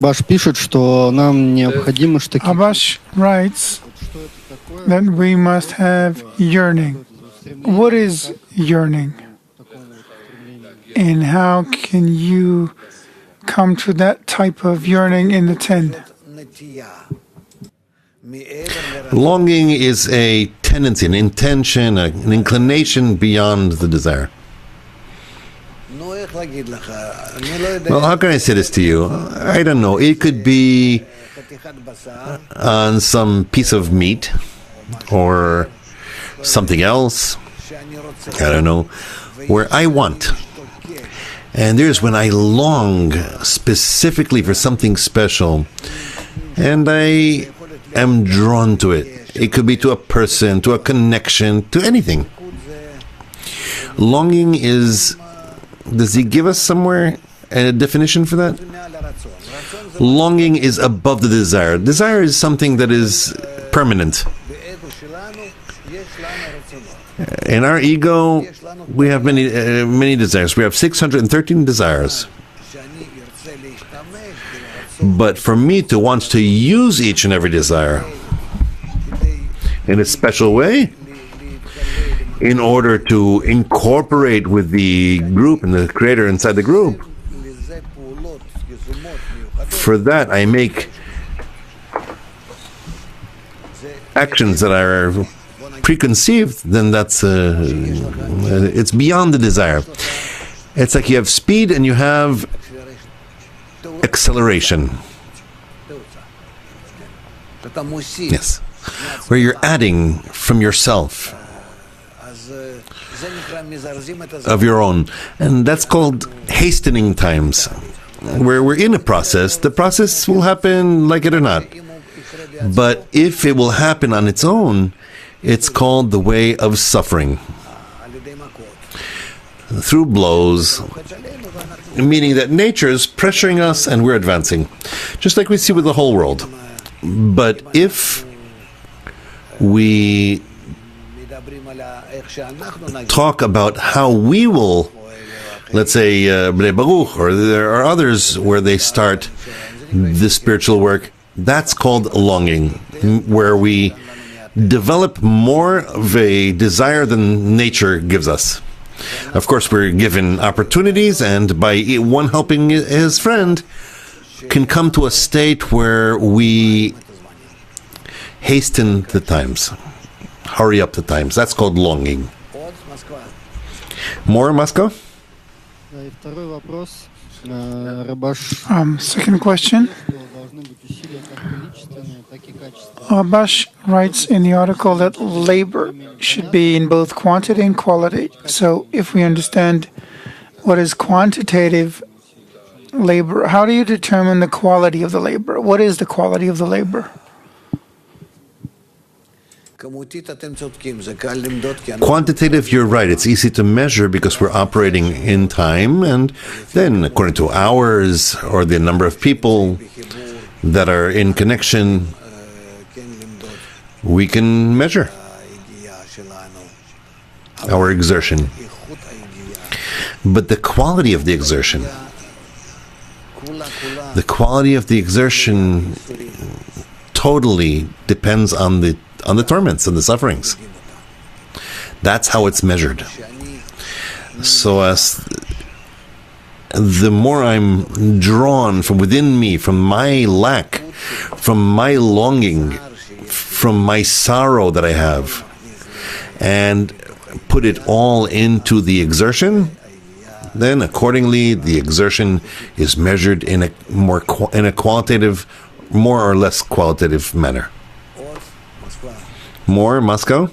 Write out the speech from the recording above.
Abash writes that we must have yearning. What is yearning? And how can you come to that type of yearning in the 10? Longing is a tendency, an intention, an inclination beyond the desire. Well, how can I say this to you? I don't know. It could be on some piece of meat or something else. I don't know. Where I want. And there's when I long specifically for something special. And I am drawn to it. It could be to a person, to a connection, to anything. Longing is... Does he give us somewhere a definition for that? Longing is above the desire. Desire is something that is permanent. In our ego, we have many desires. We have 613 desires. But for me to want to use each and every desire in a special way, in order to incorporate with the group and the creator inside the group, for that I make actions that are preconceived, then that's it's beyond the desire. It's like you have speed and you have acceleration. Yes, where you're adding from yourself, of your own, and that's called hastening times, where we're in a process. The process will happen like it or not, but if it will happen on its own, it's called the way of suffering, through blows, meaning that nature is pressuring us and we're advancing, just like we see with the whole world. But if we talk about how we will, let's say, Bnei Baruch, or there are others where they start the spiritual work, that's called longing, where we develop more of a desire than nature gives us. Of course, we're given opportunities, and by one helping his friend, can come to a state where we hasten the times, hurry up the times. That's called longing. More, Moscow? Second question. Abash writes in the article that labor should be in both quantity and quality. So if we understand what is quantitative labor, how do you determine the quality of the labor? What is the quality of the labor? Quantitative, you're right. It's easy to measure because we're operating in time, and then according to hours or the number of people that are in connection, we can measure our exertion. But the quality of the exertion totally depends on the torments and the sufferings. That's how it's measured. So as the more I'm drawn from within me, from my lack, from my longing, from my sorrow that I have, and put it all into the exertion, then accordingly the exertion is measured in a qualitative, more or less qualitative manner. More, Moscow?